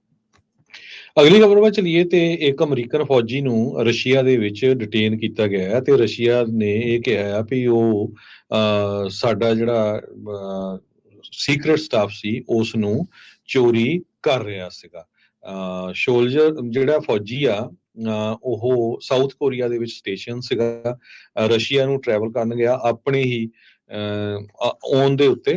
ਅਗਲੀ ਖਬਰ ਵੱਲ ਚਲੀਏ ਤੇ ਇੱਕ ਅਮਰੀਕਨ ਫੌਜੀ ਨੂੰ ਰਸ਼ੀਆ ਦੇ ਵਿੱਚ ਡਿਟੇਨ ਕੀਤਾ ਗਿਆ ਹੈ ਤੇ ਰਸ਼ੀਆ ਨੇ ਇਹ ਕਿਹਾ ਵੀ ਉਹ ਸਾਡਾ ਜਿਹੜਾ ਸੀਕ੍ਰੇਟ ਸਟਾਫ ਸੀ ਉਸ ਨੂੰ ਚੋਰੀ ਕਰ ਰਿਹਾ ਸੀਗਾ। ਸ਼ੋਲਜਰ ਜਿਹੜਾ ਫੌਜੀ ਆ ਉਹ ਸਾਊਥ ਕੋਰੀਆ ਦੇ ਵਿੱਚ ਸਟੇਸ਼ਨ ਸੀਗਾ, ਰਸ਼ੀਆ ਨੂੰ ਟਰੈਵਲ ਕਰਨ ਗਿਆ ਆਪਣੇ ਹੀ ਔਨ ਦੇ ਉੱਤੇ,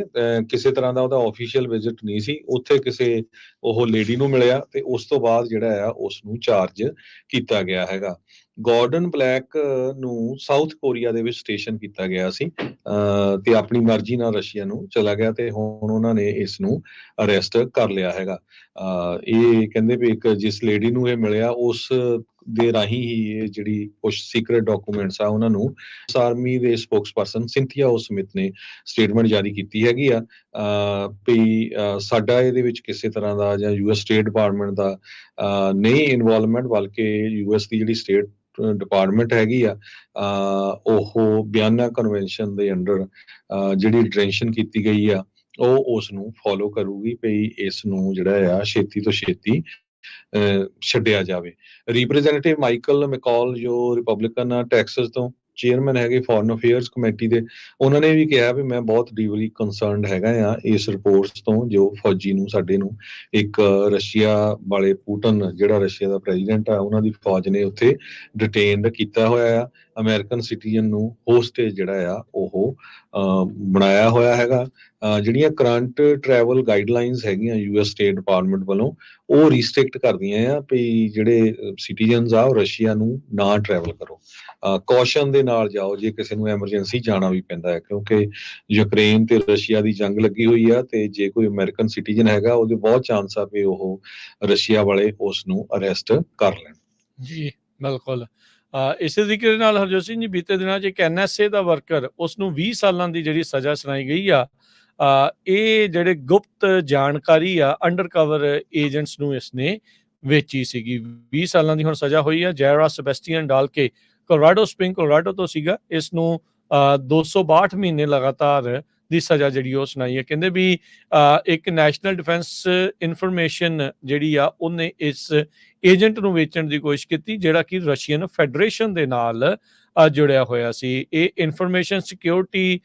ਕਿਸੇ ਤਰ੍ਹਾਂ ਦਾ ਉਹਦਾ ਆਫੀਸ਼ੀਅਲ ਵਿਜ਼ਿਟ ਨਹੀਂ ਸੀ, ਉੱਥੇ ਕਿਸੇ ਉਹ ਲੇਡੀ ਨੂੰ ਮਿਲਿਆ ਤੇ ਉਸ ਤੋਂ ਬਾਅਦ ਜਿਹੜਾ ਆ ਉਸ ਨੂੰ ਚਾਰਜ ਕੀਤਾ ਗਿਆ ਹੈਗਾ। ਗਾਰਡਨ ਬਲੈਕ ਨੂੰ ਸਾਊਥ ਕੋਰੀਆ ਦੇ ਵਿੱਚ ਸਟੇਸ਼ਨ ਕੀਤਾ ਗਿਆ ਸੀ ਤੇ ਆਪਣੀ ਮਰਜ਼ੀ ਨਾਲ ਰਸ਼ੀਆ ਨੂੰ ਚਲਾ ਗਿਆ ਤੇ ਹੁਣ ਉਹਨਾਂ ਨੇ ਇਸ ਨੂੰ ਅਰੈਸਟ ਕਰ ਲਿਆ ਹੈਗਾ। ਇਹ ਕਹਿੰਦੇ ਵੀ ਇੱਕ ਜਿਸ ਲੇਡੀ ਨੂੰ ਇਹ ਮਿਲਿਆ ਉਸ ਦੇ ਰਾਹੀਂ ਹੀ ਇਹ ਜਿਹੜੀ ਕੁਝ ਸੀਕ੍ਰੇਟ ਡਾਕੂਮੈਂਟਸ ਆ ਉਹਨਾਂ ਨੂੰ ਆਰਮੀ ਦੇ ਸਪੋਕਸਪਰਸਨ ਸਿੰਥੀਆ ਓ ਸਮਿਥ ਨੇ ਸਟੇਟਮੈਂਟ ਜਾਰੀ ਕੀਤੀ ਹੈਗੀ ਆ ਵੀ ਸਾਡਾ ਇਹਦੇ ਵਿੱਚ ਕਿਸੇ ਤਰ੍ਹਾਂ ਦਾ ਜਾਂ US ਸਟੇਟ ਡਿਪਾਰਟਮੈਂਟ ਦਾ ਨਹੀਂ ਇਨਵੋਲਵਮੈਂਟ, ਬਲਕਿ US ਦੀ ਜਿਹੜੀ ਸਟੇਟ ਡਿਪਾਰਟਮੈਂਟ ਹੈਗੀ ਆ ਉਹ ਬਿਆਨਾ ਕਨਵੈਨਸ਼ਨ ਦੇ ਅੰਡਰ ਜਿਹੜੀ ਡਿਟੈਂਸ਼ਨ ਕੀਤੀ ਗਈ ਆ ਉਹ ਉਸ ਨੂੰ ਫੋਲੋ ਕਰੂਗੀ ਵੀ ਇਸ ਨੂੰ ਜਿਹੜਾ ਆ ਛੇਤੀ ਤੋਂ ਛੇਤੀ ਛੱਡਿਆ ਜਾਵੇ। ਰਿਪਰੈਜ਼ੈਂਟੇਟਿਵ ਮਾਈਕਲ ਮੈਕੌਲ ਜੋ ਰਿਪਬਲਿਕਨ ਆ ਟੈਕਸਸ ਤੋਂ, ਚੇਅਰਮੈਨ ਹੈਗੇ ਫੋਰਨ ਅਫੇਅਰਸ ਕਮੇਟੀ ਦੇ, ਉਹਨਾਂ ਨੇ ਵੀ ਕਿਹਾ ਵੀ ਮੈਂ ਬਹੁਤ ਡੀਪਲੀ ਕੰਸਰਨਡ ਹੈਗਾ ਆ ਇਸ ਰਿਪੋਰਟਸ ਤੋਂ ਜੋ ਫੌਜੀ ਨੂੰ ਸਾਡੇ ਨੂੰ ਇੱਕ ਰਸ਼ੀਆ ਵਾਲੇ ਪੁਟਨ ਜਿਹੜਾ ਰਸ਼ੀਆ ਦਾ ਪ੍ਰੈਜ਼ੀਡੈਂਟ ਆ ਉਹਨਾਂ ਦੀ ਫੌਜ ਨੇ ਉੱਥੇ ਡਿਟੇਨਡ ਕੀਤਾ ਹੋਇਆ ਆ। ਅਮਰੀਕਨ ਸਿਟੀਜ਼ਨ ਨੂੰ ਹੋਸਟੇਜ ਜਿਹੜਾ ਆ ਉਹ ਬਣਾਇਆ ਹੋਇਆ ਹੈਗਾ। ਜਿਹੜੀਆਂ ਕਰੰਟ ਟਰੈਵਲ ਗਾਈਡਲਾਈਨਸ ਹੈਗੀਆਂ US ਸਟੇਟ ਡਿਪਾਰਟਮੈਂਟ ਵੱਲੋਂ ਉਹ ਰਿਸਟ੍ਰਿਕਟ ਕਰਦੀਆਂ ਆ ਵੀ ਜਿਹੜੇ ਸਿਟੀਜ਼ਨਸ ਆ ਉਹ ਰਸ਼ੀਆ ਨੂੰ ਨਾ ਟਰੈਵਲ ਕਰੋ, ਕੌਸ਼ਨ ਦੇ ਨਾਲ ਜਾਓ ਜੇ ਕਿਸੇ ਨੂੰ ਐਮਰਜੈਂਸੀ ਜਾਣਾ ਵੀ ਪੈਂਦਾ ਹੈ, ਕਿਉਂਕਿ ਯੂਕਰੇਨ ਤੇ ਰਸ਼ੀਆ ਦੀ ਜੰਗ ਲੱਗੀ ਹੋਈ ਆ ਤੇ ਜੇ ਕੋਈ ਅਮਰੀਕਨ ਸਿਟੀਜ਼ਨ ਹੈਗਾ ਉਹਦੇ ਬਹੁਤ ਚਾਂਸ ਆ ਵੀ ਉਹ ਰਸ਼ੀਆ ਵਾਲੇ ਉਸ ਨੂੰ ਅਰੈਸਟ ਕਰ ਲੈਣ। ਜੀ ਬਿਲਕੁਲ। ਇਸੇ ਤਰੀਕੇ ਦੇ ਨਾਲ ਹਰਜੋਤ ਸਿੰਘ ਜੀ ਬੀਤੇ ਦਿਨਾਂ 'ਚ ਇੱਕ NSA ਦਾ ਵਰਕਰ ਉਸ ਨੂੰ 20 ਸਾਲਾਂ ਦੀ ਜਿਹੜੀ ਸਜ਼ਾ ਸੁਣਾਈ ਗਈ ਆ। ਇਹ ਜਿਹੜੇ ਗੁਪਤ ਜਾਣਕਾਰੀ ਆ ਅੰਡਰ ਕਵਰ ਏਜੰਟਸ ਨੂੰ ਇਸਨੇ ਵੇਚੀ ਸੀਗੀ। 20 ਸਾਲਾਂ ਦੀ ਹੁਣ ਸਜ਼ਾ ਹੋਈ ਆ। ਜੈਰਾ ਸੈਬੈਸਟੀਅਨ ਡਾਲਕੇ ਕੋਲੋਰਾਡੋ ਸਪ੍ਰਿੰਗ ਕੋਲੋਰਾਡੋ ਤੋਂ ਸੀਗਾ। ਇਸ ਨੂੰ 262 ਮਹੀਨੇ ਲਗਾਤਾਰ ਦੀ ਸਜ਼ਾ ਜਿਹੜੀ ਉਹ ਸੁਣਾਈ ਹੈ। ਕਹਿੰਦੇ ਵੀ ਇੱਕ ਨੈਸ਼ਨਲ ਡਿਫੈਂਸ ਇਨਫੋਰਮੇਸ਼ਨ ਜਿਹੜੀ ਆ ਉਹਨੇ ਇਸ ਏਜੰਟ ਨੂੰ ਵੇਚਣ ਦੀ ਕੋਸ਼ਿਸ਼ ਕੀਤੀ ਜਿਹੜਾ ਕਿ ਰਸ਼ੀਅਨ ਫੈਡਰੇਸ਼ਨ ਦੇ ਨਾਲ ਜੁੜਿਆ ਹੋਇਆ ਸੀ। ਇਹ information security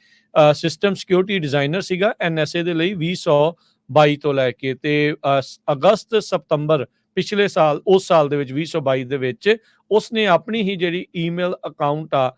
system security designer ਸੀਗਾ NSA ਦੇ ਲਈ 2022 ਤੋਂ ਲੈ ਕੇ ਤੇ ਅਗਸਤ ਸਤੰਬਰ ਪਿਛਲੇ ਸਾਲ ਉਸ ਸਾਲ ਦੇ ਵਿੱਚ 2022 ਦੇ ਵਿੱਚ ਉਸਨੇ ਆਪਣੀ ਹੀ ਜਿਹੜੀ ਈਮੇਲ ਅਕਾਊਂਟ ਆ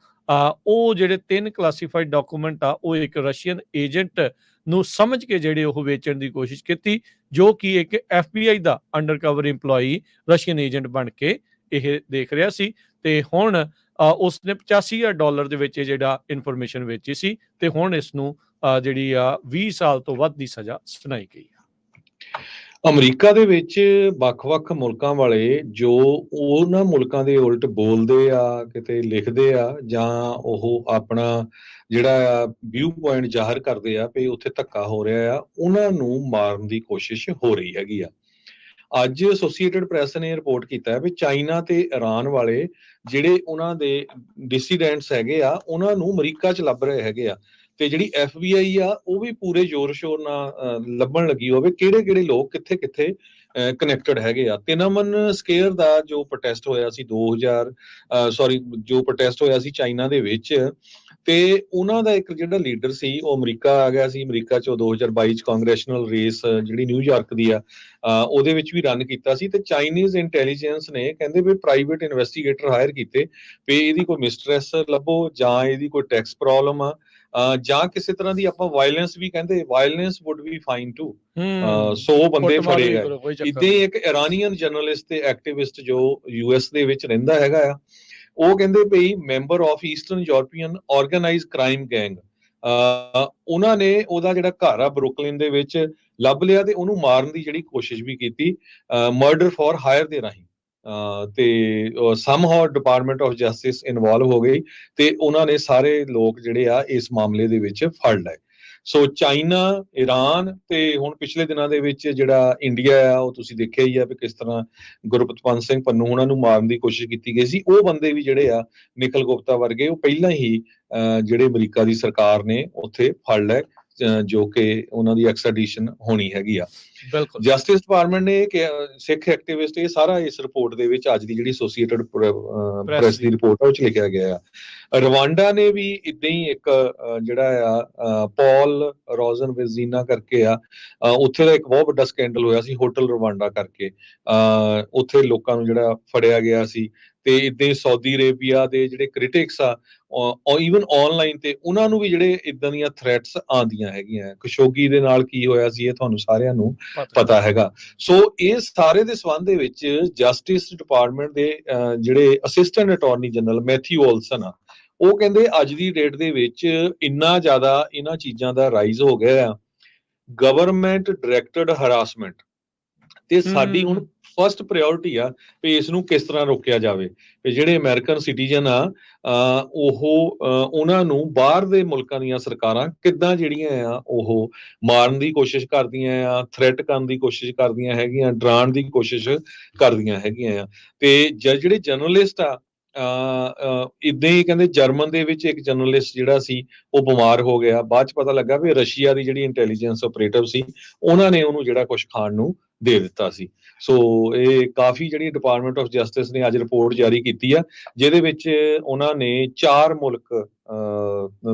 ਉਹ ਜਿਹੜੇ 3 ਕਲਾਸੀਫਾਈਡ ਡਾਕੂਮੈਂਟ ਆ ਉਹ ਇੱਕ ਰਸ਼ੀਅਨ ਏਜੰਟ ਨੂੰ ਸਮਝ ਕੇ ਜਿਹੜੇ ਉਹ ਵੇਚਣ ਦੀ ਕੋਸ਼ਿਸ਼ ਕੀਤੀ, ਜੋ ਕਿ ਇੱਕ FBI ਦਾ ਅੰਡਰਕਵਰ EMPLOYEE ਰਸ਼ੀਅਨ ਏਜੰਟ ਬਣ ਕੇ ਇਹ ਦੇਖ ਰਿਹਾ ਸੀ ਤੇ ਹੁਣ ਉਸਨੇ $85,000 ਦੇ ਵਿੱਚ ਜਿਹੜਾ ਇਨਫੋਰਮੇਸ਼ਨ ਵੇਚੀ ਸੀ ਤੇ ਹੁਣ ਇਸ ਨੂੰ ਜਿਹੜੀ ਆ 20 ਸਾਲ ਤੋਂ ਵੱਧ ਦੀ ਸਜ਼ਾ ਸੁਣਾਈ ਗਈ ਆ। ਅਮਰੀਕਾ ਦੇ ਵਿੱਚ ਵੱਖ-ਵੱਖ ਮੁਲਕਾਂ ਵਾਲੇ ਜੋ ਉਹਨਾਂ ਮੁਲਕਾਂ ਦੇ ਉਲਟ ਬੋਲਦੇ ਆ, ਕਿਤੇ ਲਿਖਦੇ ਆ ਜਾਂ ਉਹ ਆਪਣਾ ਜਿਹੜਾ ਵਿਊ ਪੁਆਇੰਟ ਜ਼ਾਹਰ ਕਰਦੇ ਆ ਵੀ ਉੱਥੇ ਧੱਕਾ ਹੋ ਰਿਹਾ ਆ, ਉਹਨਾਂ ਨੂੰ ਮਾਰਨ ਦੀ ਕੋਸ਼ਿਸ਼ ਹੋ ਰਹੀ ਹੈਗੀ ਆ। ਅੱਜ ਐਸੋਸੀਏਟਡ ਪ੍ਰੈਸ ਨੇ ਰਿਪੋਰਟ ਕੀਤਾ ਵੀ ਚਾਈਨਾ ਤੇ ਈਰਾਨ ਵਾਲੇ ਜਿਹੜੇ ਉਹਨਾਂ ਦੇ ਡਿਸੀਡੈਂਟਸ ਹੈਗੇ ਆ ਉਹਨਾਂ ਨੂੰ ਅਮਰੀਕਾ 'ਚ ਲੱਭ ਰਹੇ ਹੈਗੇ ਆ ਤੇ ਜਿਹੜੀ FBI ਆ ਉਹ ਵੀ ਪੂਰੇ ਜ਼ੋਰ ਸ਼ੋਰ ਨਾਲ ਲੱਭਣ ਲੱਗੀ ਹੋਵੇ ਕਿਹੜੇ ਲੋਕ ਕਿੱਥੇ ਕਨੈਕਟਡ ਹੈਗੇ ਆ। ਤਿਨਮਨ ਸਕੇਅਰ ਦਾ ਜੋ ਪ੍ਰੋਟੈਸਟ ਹੋਇਆ ਸੀ ਜੋ ਪ੍ਰੋਟੈਸਟ ਹੋਇਆ ਸੀ ਚਾਈਨਾ ਦੇ ਵਿੱਚ ਤੇ ਉਹਨਾਂ ਦਾ ਇੱਕ ਜਿਹੜਾ ਲੀਡਰ ਸੀ ਉਹ ਅਮਰੀਕਾ ਆ ਗਿਆ ਸੀ। ਅਮਰੀਕਾ 'ਚ 2022 'ਚ ਕਾਂਗਰੈਸ਼ਨਲ ਰੇਸ ਜਿਹੜੀ ਨਿਊਯਾਰਕ ਦੀ ਆ ਉਹਦੇ ਵਿੱਚ ਵੀ ਰਨ ਕੀਤਾ ਸੀ। ਤੇ ਚਾਈਨੀਜ਼ ਇੰਟੈਲੀਜੈਂਸ ਨੇ ਕਹਿੰਦੇ ਵੀ ਪ੍ਰਾਈਵੇਟ ਇਨਵੈਸਟੀਗੇਟਰ ਹਾਇਰ ਕੀਤੇ ਵੀ ਇਹਦੀ ਕੋਈ ਮਿਸਟ੍ਰੈਸ ਲੱਭੋ ਜਾਂ ਇਹਦੀ ਕੋਈ ਟੈਕਸ ਪ੍ਰੋਬਲਮ ਆ ਜਾਂ ਕਿਸੇ ਤਰ੍ਹਾਂ ਦੀ ਆਪਾਂ ਵਾਇਲੈਂਸ ਵੀ ਕਹਿੰਦੇ violence would be fine too. So ਬੰਦੇ ਫੜੇ ਗਏ। ਇਦਾਂ ਹੀ ਇੱਕ ਇਰਾਨੀਅਨ ਜਰਨਲਿਸਟ ਤੇ ਐਕਟਿਵਿਸਟ ਜੋ US ਦੇ ਵਿੱਚ ਰਹਿੰਦਾ ਹੈਗਾ ਆ, ਉਹ ਕਹਿੰਦੇ ਪਈ member of eastern European organise crime gang, ਉਹਨਾਂ ਨੇ ਉਹਦਾ ਜਿਹੜਾ ਘਰ ਆ ਬਰੁਕਲਿਨ ਦੇ ਵਿੱਚ ਲੱਭ ਲਿਆ ਤੇ ਉਹਨੂੰ ਮਾਰਨ ਦੀ ਜਿਹੜੀ ਕੋਸ਼ਿਸ਼ ਵੀ ਕੀਤੀ ਮਰਡਰ ਫॉर ਹਾਇਰ ਦੇ ਰਾਹੀਂ। ਤੇ ਸਮਹਾਉ ਡਿਪਾਰਟਮੈਂਟ ਆਫ ਜਸਟਿਸ ਇਨਵੋਲਵ ਹੋ ਗਈ ਤੇ ਉਹਨਾਂ ਨੇ ਸਾਰੇ ਲੋਕ ਜਿਹੜੇ ਆ ਇਸ ਮਾਮਲੇ ਦੇ ਵਿੱਚ ਫੜ ਲਏ। ਸੋ ਚਾਈਨਾ, ਈਰਾਨ ਤੇ ਹੁਣ ਪਿਛਲੇ ਦਿਨਾਂ ਦੇ ਵਿੱਚ ਜਿਹੜਾ ਇੰਡੀਆ ਆ, ਉਹ ਤੁਸੀਂ ਦੇਖਿਆ ਹੀ ਆ ਵੀ ਕਿਸ ਤਰ੍ਹਾਂ ਗੁਰਪਤਵੰਤ ਸਿੰਘ ਪੰਨੂ ਉਹਨਾਂ ਨੂੰ ਮਾਰਨ ਦੀ ਕੋਸ਼ਿਸ਼ ਕੀਤੀ ਗਈ ਸੀ। ਉਹ ਬੰਦੇ ਵੀ ਜਿਹੜੇ ਆ ਨਿਖਿਲ ਗੁਪਤਾ ਵਰਗੇ, ਉਹ ਪਹਿਲਾਂ ਹੀ ਜਿਹੜੇ ਅਮਰੀਕਾ ਦੀ ਸਰਕਾਰ ਨੇ ਉੱਥੇ ਫੜ ਲਏ, ਜੋ ਕਿ ਉਹਨਾਂ ਦੀ ਐਕਸਟ੍ਰੈਡੀਸ਼ਨ ਹੋਣੀ ਹੈਗੀ ਆ। ਜਸਟਿਸ ਡਿਪਾਰਟਮੈਂਟ ਨੇ ਸਿੱਖ ਐਕਟਿਵਿਸਟ, ਇਹ ਸਾਰਾ ਇਸ ਰਿਪੋਰਟ ਦੇ ਵਿੱਚ ਅੱਜ ਦੀ ਜਿਹੜੀ ਐਸੋਸੀਏਟਡ ਪ੍ਰੈਸ ਦੀ ਰਿਪੋਰਟ ਆ ਉਹ 'ਚ ਲਿਖਿਆ ਗਿਆ ਆ। ਰਵਾਂਡਾ ਨੇ ਵੀ ਇਦਾਂ ਹੀ ਇੱਕ ਜਿਹੜਾ ਆ ਪੌਲ ਰੋਜ਼ਨਵਿਜ਼ੀਨਾ ਕਰਕੇ ਆ, ਉੱਥੇ ਦਾ ਇੱਕ ਬਹੁਤ ਵੱਡਾ ਸਕੈਂਡਲ ਹੋਇਆ ਸੀ ਹੋਟਲ ਰਵਾਂਡਾ ਕਰਕੇ। ਉੱਥੇ ਲੋਕਾਂ ਨੂੰ ਜਿਹੜਾ ਫੜਿਆ ਗਿਆ ਸੀ ਤੇ ਇਦਾਂ ਹੀ ਸਾਊਦੀ ਅਰੇਬੀਆ ਦੇ ਜਿਹੜੇ ਕ੍ਰਿਟਿਕਸ ਆ ਈਵਨ ਆਨਲਾਈਨ ਤੇ ਉਹਨਾਂ ਨੂੰ ਵੀ ਜਿਹੜੇ ਇਦਾਂ ਦੀਆਂ ਥ੍ਰੈਟਸ ਆਉਂਦੀਆਂ ਹੈਗੀਆਂ। ਖਸ਼ੋਗੀ ਦੇ ਨਾਲ ਕੀ ਹੋਇਆ ਸੀ ਇਹ ਤੁਹਾਨੂੰ ਸਾਰਿਆਂ ਨੂੰ ਪਤਾ ਹੈਗਾ। ਸੋ ਇਹ ਸਾਰੇ ਦੇ ਸੰਬੰਧ ਦੇ ਵਿੱਚ ਜਸਟਿਸ ਡਿਪਾਰਟਮੈਂਟ ਦੇ ਜਿਹੜੇ ਅਸਿਸਟੈਂਟ ਅਟਾਰਨੀ ਜਨਰਲ ਮੈਥਿਊ ਔਲਸਨ ਆ, ਉਹ ਕਹਿੰਦੇ ਅੱਜ ਦੀ ਡੇਟ ਦੇ ਵਿੱਚ ਇੰਨਾ ਜ਼ਿਆਦਾ ਇਹਨਾਂ ਚੀਜ਼ਾਂ ਦਾ ਰਾਈਜ਼ ਹੋ ਗਿਆ ਆ, ਗਵਰਨਮੈਂਟ ਡਾਇਰੈਕਟਡ ਹਰਾਸਮੈਂਟ, ਤੇ ਸਾਡੀ ਹੁਣ ਫਸਟ ਪ੍ਰਾਇੋਰਟੀ ਆ ਵੀ ਇਸ ਨੂੰ ਕਿਸ ਤਰ੍ਹਾਂ ਰੋਕਿਆ ਜਾਵੇ। ਵੀ ਜਿਹੜੇ ਅਮਰੀਕਨ ਸਿਟੀਜ਼ਨ ਆ ਉਹਨਾਂ ਨੂੰ ਬਾਹਰ ਦੇ ਮੁਲਕਾਂ ਦੀਆਂ ਸਰਕਾਰਾਂ ਕਿੱਦਾਂ ਜਿਹੜੀਆਂ ਆ ਉਹ ਮਾਰਨ ਦੀ ਕੋਸ਼ਿਸ਼ ਕਰਦੀਆਂ ਆ, ਥ੍ਰੈਟ ਕਰਨ ਦੀ ਕੋਸ਼ਿਸ਼ ਕਰਦੀਆਂ ਹੈਗੀਆਂ, ਡਰਾਉਣ ਦੀ ਕੋਸ਼ਿਸ਼ ਕਰਦੀਆਂ ਹੈਗੀਆਂ ਆ। ਤੇ ਜਿਹੜੇ ਜਰਨਲਿਸਟ ਆ ਇਦਾਂ ਹੀ ਕਹਿੰਦੇ ਜਰਮਨ ਦੇ ਵਿੱਚ ਇੱਕ ਜਰਨਲਿਸਟ ਜਿਹੜਾ ਸੀ ਉਹ ਬਿਮਾਰ ਹੋ ਗਿਆ। ਬਾਅਦ 'ਚ ਪਤਾ ਲੱਗਾ ਵੀ ਰਸ਼ੀਆ ਦੀ ਜਿਹੜੀ ਇੰਟੈਲੀਜੈਂਸ ਆਪਰੇਟਿਵ ਸੀ ਉਹਨਾਂ ਨੇ ਉਹਨੂੰ ਜਿਹੜਾ ਕੁਝ ਖਾਣ ਨੂੰ ਦੇ ਦਿੱਤਾ ਸੀ। ਸੋ ਇਹ ਕਾਫੀ ਜਿਹੜੀ ਡਿਪਾਰਟਮੈਂਟ ਆਫ ਜਸਟਿਸ ਨੇ ਅੱਜ ਰਿਪੋਰਟ ਜਾਰੀ ਕੀਤੀ ਆ, ਜਿਹਦੇ ਵਿੱਚ ਉਹਨਾਂ ਨੇ 4 ਮੁਲਕ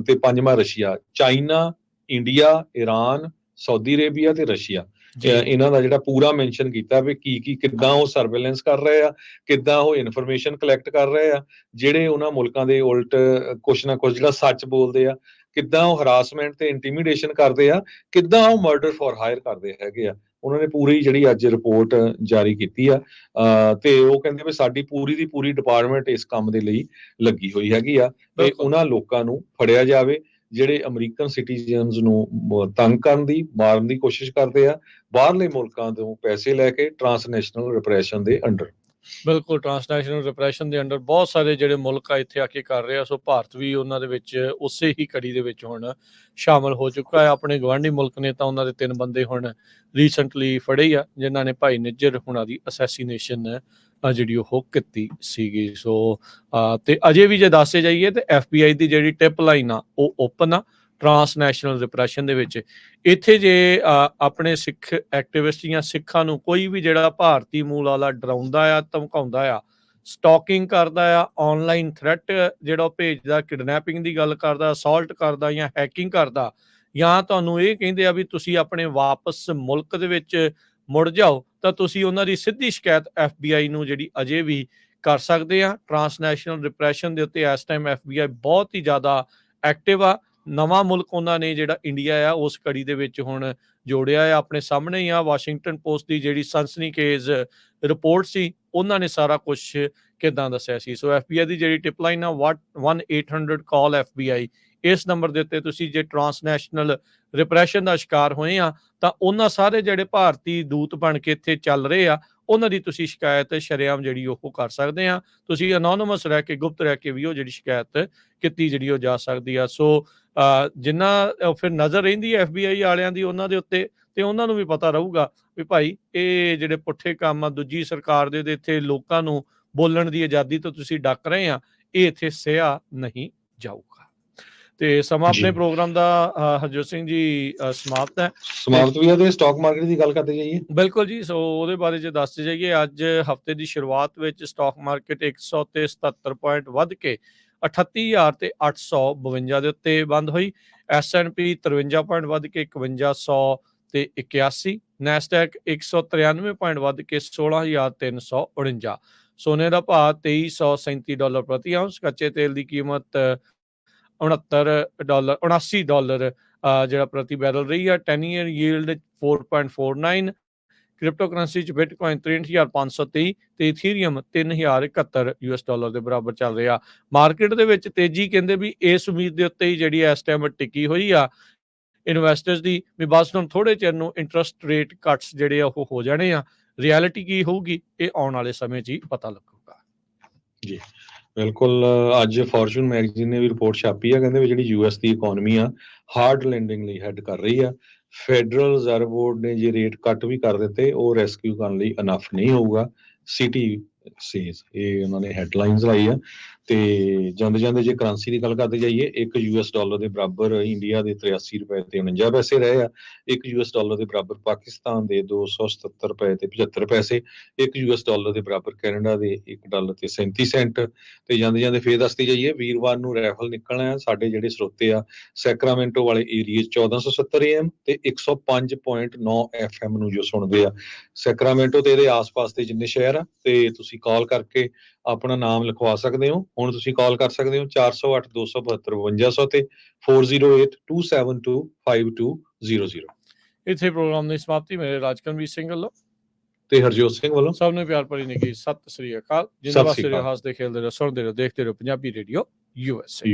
ਤੇ 5ਵਾਂ Russia, China, India, Iran, Saudi Arabia ਤੇ ਰਸ਼ੀਆ, ਇਹਨਾਂ ਦਾ ਜਿਹੜਾ ਪੂਰਾ ਮੈਂਸ਼ਨ ਕੀਤਾ ਵੀ ਕੀ ਕਿੱਦਾਂ ਉਹ ਸਰਵੇਲੈਂਸ ਕਰ ਰਹੇ ਆ, ਕਿੱਦਾਂ ਉਹ ਇਨਫੋਰਮੇਸ਼ਨ ਕਲੈਕਟ ਕਰ ਰਹੇ ਆ, ਜਿਹੜੇ ਉਹਨਾਂ ਮੁਲਕਾਂ ਦੇ ਉਲਟ ਕੁਛ ਨਾ ਕੁਛ ਜਿਹੜਾ ਸੱਚ ਬੋਲਦੇ ਆ, ਕਿੱਦਾਂ ਉਹ ਹਰਾਸਮੈਂਟ ਤੇ ਇੰਟੀਮੀਡੇਸ਼ਨ ਕਰਦੇ ਆ, ਕਿੱਦਾਂ ਉਹ ਮਰਡਰ ਫॉर ਹਾਇਰ ਕਰਦੇ ਹੈਗੇ ਆ। ਉਹਨਾਂ ਨੇ ਪੂਰੀ ਜਿਹੜੀ ਅੱਜ ਰਿਪੋਰਟ ਜਾਰੀ ਕੀਤੀ ਆ ਤੇ ਉਹ ਕਹਿੰਦੇ ਵੀ ਸਾਡੀ ਪੂਰੀ ਦੀ ਪੂਰੀ ਡਿਪਾਰਟਮੈਂਟ ਇਸ ਕੰਮ ਦੇ ਲਈ ਲੱਗੀ ਹੋਈ ਹੈਗੀ ਆ ਤੇ ਉਹਨਾਂ ਲੋਕਾਂ ਨੂੰ ਫੜਿਆ ਜਾਵੇ ਜਿਹੜੇ ਅਮਰੀਕਨ ਸਿਟੀਜ਼ਨਸ ਨੂੰ ਤੰਗ ਕਰਨ ਦੀ, ਮਾਰਨ ਦੀ ਕੋਸ਼ਿਸ਼ ਕਰਦੇ ਆ, ਬਾਹਰਲੇ ਮੁਲਕਾਂ ਤੋਂ ਪੈਸੇ ਲੈ ਕੇ ਟ੍ਰਾਂਸਨੈਸ਼ਨਲ ਰਿਪਰੈਸ਼ਨ ਦੇ ਅੰਡਰ। ਬਿਲਕੁਲ, ਟ੍ਰਾਂਸਨੈਸ਼ਨਲ ਰਿਪਰੈਸ਼ਨ ਦੇ ਅੰਡਰ ਬਹੁਤ ਸਾਰੇ ਜਿਹੜੇ ਮੁਲਕ ਆ ਇੱਥੇ ਆ ਕੇ ਕਰ ਰਹੇ ਆ। ਸੋ ਭਾਰਤ ਵੀ ਉਹਨਾਂ ਦੇ ਵਿੱਚ ਉਸੇ ਹੀ ਕੜੀ ਦੇ ਵਿੱਚ ਹੁਣ ਸ਼ਾਮਲ ਹੋ ਚੁੱਕਾ ਹੈ। ਆਪਣੇ ਗਵਾਂਢੀ ਮੁਲਕ ਨੇ ਤਾਂ ਉਹਨਾਂ ਦੇ 3 ਬੰਦੇ ਹੁਣ ਰੀਸੈਂਟਲੀ ਫੜੇ ਆ ਜਿਨ੍ਹਾਂ ਨੇ ਭਾਈ ਨਿੱਜਰ ਹੁਣਾਂ ਦੀ ਅਸੈਸੀਨੇਸ਼ਨ ਜਿਹੜੀ ਉਹ ਕੀਤੀ ਸੀਗੀ। ਸੋ ਤੇ ਅਜੇ ਵੀ ਜੇ ਦੱਸੇ ਜਾਈਏ ਤੇ FBI ਦੀ ਜਿਹੜੀ ਟਿਪ ਲਾਈਨ ਆ ਉਹ ਓਪਨ ਆ ਟ੍ਰਾਂਸਨੈਸ਼ਨਲ ਰਿਪਰੈਸ਼ਨ ਦੇ ਵਿੱਚ। ਇੱਥੇ ਜੇ ਆਪਣੇ ਸਿੱਖ ਐਕਟਿਵਿਸਟ ਜਾਂ ਸਿੱਖਾਂ ਨੂੰ ਕੋਈ ਵੀ ਜਿਹੜਾ ਭਾਰਤੀ ਮੂਲ ਵਾਲਾ ਡਰਾਉਂਦਾ ਆ, ਧਮਕਾਉਂਦਾ ਆ, ਸਟਾਕਿੰਗ ਕਰਦਾ ਆ, ਆਨਲਾਈਨ ਥ੍ਰੈਟ ਜਿਹੜਾ ਉਹ ਭੇਜਦਾ, ਕਿਡਨੈਪਿੰਗ ਦੀ ਗੱਲ ਕਰਦਾ, ਅਸੌਲਟ ਕਰਦਾ ਜਾਂ ਹੈਕਿੰਗ ਕਰਦਾ, ਜਾਂ ਤੁਹਾਨੂੰ ਇਹ ਕਹਿੰਦੇ ਆ ਵੀ ਤੁਸੀਂ ਆਪਣੇ ਵਾਪਸ ਮੁਲਕ ਦੇ ਵਿੱਚ ਮੁੜ ਜਾਓ, ਤਾਂ ਤੁਸੀਂ ਉਹਨਾਂ ਦੀ ਸਿੱਧੀ ਸ਼ਿਕਾਇਤ FBI ਨੂੰ ਜਿਹੜੀ ਅਜੇ ਵੀ ਕਰ ਸਕਦੇ ਆ। ਟ੍ਰਾਂਸਨੈਸ਼ਨਲ ਰਿਪਰੈਸ਼ਨ ਦੇ ਉੱਤੇ ਇਸ ਟਾਈਮ FBI ਬਹੁਤ ਹੀ ਜ਼ਿਆਦਾ ਐਕਟਿਵ ਆ। ਨਵਾਂ ਮੁਲਕ ਉਹਨਾਂ ਨੇ ਜਿਹੜਾ ਇੰਡੀਆ ਆ ਉਸ ਕੜੀ ਦੇ ਵਿੱਚ ਹੁਣ ਜੋੜਿਆ ਆ। ਆਪਣੇ ਸਾਹਮਣੇ ਹੀ ਆ ਵਾਸ਼ਿੰਗਟਨ ਪੋਸਟ ਦੀ ਜਿਹੜੀ ਸਨਸਨੀਖੇਜ਼ ਰਿਪੋਰਟ ਸੀ, ਉਹਨਾਂ ਨੇ ਸਾਰਾ ਕੁਝ ਕਿੱਦਾਂ ਦੱਸਿਆ ਸੀ। ਸੋ FBI ਦੀ ਜਿਹੜੀ ਟਿਪ ਲਾਈਨ ਆ 1-800 ਕਾਲ FBI, ਇਸ ਨੰਬਰ ਦੇ ਉੱਤੇ ਤੁਸੀਂ ਜੇ ਟ੍ਰਾਂਸਨੈਸ਼ਨਲ ਰਿਪਰੈਸ਼ਨ ਦਾ ਸ਼ਿਕਾਰ ਹੋਏ ਆ ਤਾਂ ਉਹਨਾਂ ਸਾਰੇ ਜਿਹੜੇ ਭਾਰਤੀ ਦੂਤ ਬਣ ਕੇ ਇੱਥੇ ਚੱਲ ਰਹੇ ਆ ਉਹਨਾਂ ਦੀ ਤੁਸੀਂ ਸ਼ਿਕਾਇਤ ਸ਼ਰੇਆਮ ਜਿਹੜੀ ਉਹ ਕਰ ਸਕਦੇ ਆ। ਤੁਸੀਂ ਅਨੋਨਿਮਸ ਰਹਿ ਕੇ, ਗੁਪਤ ਰਹਿ ਕੇ ਵੀ ਉਹ ਜਿਹੜੀ ਸ਼ਿਕਾਇਤ ਕੀਤੀ ਜਿਹੜੀ ਉਹ ਜਾ ਸਕਦੀ ਆ। ਸੋ ਜਿੰਨਾ ਫਿਰ ਨਜ਼ਰ ਰਹਿੰਦੀ ਹੈ FBI ਵਾਲਿਆਂ ਦੀ ਉਹਨਾਂ ਦੇ ਉੱਤੇ, ਤੇ ਉਹਨਾਂ ਨੂੰ ਵੀ ਪਤਾ ਰਹੂਗਾ ਵੀ ਭਾਈ ਇਹ ਜਿਹੜੇ ਪੁੱਠੇ ਕੰਮ ਆ ਦੂਜੀ ਸਰਕਾਰ ਦੇ ਇੱਥੇ ਲੋਕਾਂ ਨੂੰ ਬੋਲਣ ਦੀ ਆਜ਼ਾਦੀ ਤੋਂ ਤੁਸੀਂ ਡੱਕ ਰਹੇ ਆ, ਇਹ ਇੱਥੇ ਸਹਿਆ ਨਹੀਂ ਜਾਊਗਾ। ਤੇ ਸਮਾਂ ਆਪਣੇ ਪ੍ਰੋਗਰਾਮ ਦਾ ਹਰਜੋਤ ਸਿੰਘ ਜੀ ਸਮਾਪਤ ਹੈ। ਸਮਾਪਤ ਵੀ ਹੈ ਤੇ ਸਟਾਕ ਮਾਰਕੀਟ ਦੀ ਗੱਲ ਕਰਦੇ ਜਾਈਏ। ਬਿਲਕੁਲ ਜੀ। ਸੋ ਉਹਦੇ ਬਾਰੇ ਜੇ ਦੱਸਦੇ ਜਾਈਏ, ਅੱਜ ਹਫਤੇ ਦੀ ਸ਼ੁਰੂਆਤ ਵਿੱਚ ਸਟਾਕ ਮਾਰਕੀਟ 100 ਤੇ 77 ਪੁਆਇੰਟ ਵੱਧ ਕੇ 38,000 ਤੇ 852 ਦੇ ਉੱਤੇ ਬੰਦ ਹੋਈ। S&P 53 ਪੁਆਇੰਟ ਵੱਧ ਕੇ 5100 ਤੇ 81। ਨੈਸਡੈਕ 193 ਪੁਆਇੰਟ ਵੱਧ ਕੇ 16,349। ਸੋਨੇ ਦਾ ਭਾਅ $2337 ਪ੍ਰਤੀ ਆਉਂਸ। ਕੱਚੇ ਤੇਲ ਦੀ ਕੀਮਤ $79 ਜਿਹੜਾ ਪ੍ਰਤੀ ਬੈਰਲ ਰਹੀ ਆ। 10 ਈਅਰ ਯੀਲਡ 4.49। ਕ੍ਰਿਪਟੋ ਕਰੰਸੀ 'ਚ ਬਿਟਕੋਇਨ 63,523 ਤੇ ਇਥੀਰੀਅਮ $3,071 ਦੇ ਬਰਾਬਰ ਚੱਲ ਰਿਹਾ। ਮਾਰਕੀਟ ਦੇ ਵਿੱਚ ਤੇਜ਼ੀ ਕਹਿੰਦੇ ਵੀ ਇਸ ਉਮੀਦ ਦੇ ਉੱਤੇ ਹੀ ਜਿਹੜੀ ਇਸ ਟਾਈਮ ਟਿਕੀ ਹੋਈ ਆ ਇਨਵੈਸਟਰਸ ਦੀ, ਵੀ ਬਸ ਹੁਣ ਥੋੜੇ ਚਿਰ ਨੂੰ ਇੰਟਰਸਟ ਰੇਟ ਕੱਟਸ ਜਿਹੜੇ ਆ ਉਹ ਹੋ ਜਾਣੇ ਆ। ਰਿਐਲਿਟੀ ਕੀ ਹੋਊਗੀ ਇਹ ਆਉਣ ਵਾਲੇ ਸਮੇਂ 'ਚ ਹੀ ਪਤਾ ਲੱਗੂਗਾ। ਜੀ ਬਿਲਕੁਲ। ਅੱਜ ਫੋਰਚੂਨ ਮੈਗਜ਼ੀਨ ਨੇ ਵੀ ਰਿਪੋਰਟ ਛਾਪੀ ਆ, ਕਹਿੰਦੇ ਵੀ ਜਿਹੜੀ ਯੂਐਸ ਦੀ ਇਕਨੋਮੀ ਆ ਹਾਰਡ ਲੈਂਡਿੰਗ ਲਈ ਹੈਡ ਕਰ ਰਹੀ ਆ। ਫੈਡਰਲ ਰਿਜ਼ਰਵ ਬੋਰਡ ਨੇ ਜੇ ਰੇਟ ਕੱਟ ਵੀ ਕਰ ਦਿੱਤੇ ਉਹ ਰੈਸਕਿਊ ਕਰਨ ਲਈ ਇਨਫ ਨਹੀਂ ਹੋਊਗਾ। ਸਿਟੀ ਸੇਜ਼ ਇਹ ਉਹਨਾਂ ਨੇ ਹੈਡਲਾਈਨਸ ਲਾਈ ਆ। ਤੇ ਜਾਂਦੇ ਜਾਂਦੇ ਜੇ ਕਰੰਸੀ ਦੀ ਗੱਲ ਕਰਦੇ ਜਾਈਏ, $1 ਦੇ ਬਰਾਬਰ ਇੰਡੀਆ ਦੇ 83 ਰੁਪਏ ਤੇ 49 ਪੈਸੇ ਰਹੇ ਆ। $1 ਦੇ ਬਰਾਬਰ ਪਾਕਿਸਤਾਨ ਦੇ 277 ਰੁਪਏ ਤੇ 75 ਪੈਸੇ। $1 ਦੇ ਬਰਾਬਰ ਕੈਨੇਡਾ ਦੇ $1 ਤੇ 37 ਸੈਂਟ। ਤੇ ਜਾਂਦੇ ਜਾਂਦੇ ਫੇਰ ਦੱਸਦੇ ਜਾਈਏ, ਵੀਰਵਾਰ ਨੂੰ ਰੈਫਲ ਨਿਕਲਣਾ। ਸਾਡੇ ਜਿਹੜੇ ਸਰੋਤੇ ਆ ਸੈਕਰਾਮੈਂਟੋ ਵਾਲੇ ਏਰੀਏ 1470 AM ਤੇ 105.9 FM ਨੂੰ ਜੋ ਸੁਣਦੇ ਆ ਸੈਕਰਾਮੈਂਟੋ ਤੇ ਇਹਦੇ ਆਸ-ਪਾਸ ਦੇ ਜਿੰਨੇ ਸ਼ਹਿਰ ਆ, ਤੇ ਤੁਸੀਂ ਕਾਲ ਕਰਕੇ ਆਪਣਾ ਨਾਮ ਲਿਖਵਾ ਸਕਦੇ ਹੋ। ਹੁਣ ਤੁਸੀਂ ਕਾਲ ਕਰ ਸਕਦੇ ਹੋ 408-272-5200 ਤੇ 4082725200। ਇੱਥੇ ਪ੍ਰੋਗਰਾਮ ਦੀ ਸਮਾਪਤੀ ਮੇਰੇ ਰਾਜਕਰਮਵੀਰ ਸਿੰਘ ਵੱਲੋਂ ਤੇ ਹਰਜੋਤ ਸਿੰਘ ਵੱਲੋਂ ਸਭ ਨੂੰ ਪਿਆਰ ਭਰੀ ਨਿੱਘੀ ਸਤਿ ਸ੍ਰੀ ਅਕਾਲ। ਜਿੰਦੇ ਵਾਸਤੇ ਰਹੋ, ਹੱਸਦੇ ਖੇਲਦੇ ਰਹੋ, ਸੁਣਦੇ ਰਹੋ, ਦੇਖਦੇ ਰਹੋ ਪੰਜਾਬੀ ਰੇਡੀਓ USA।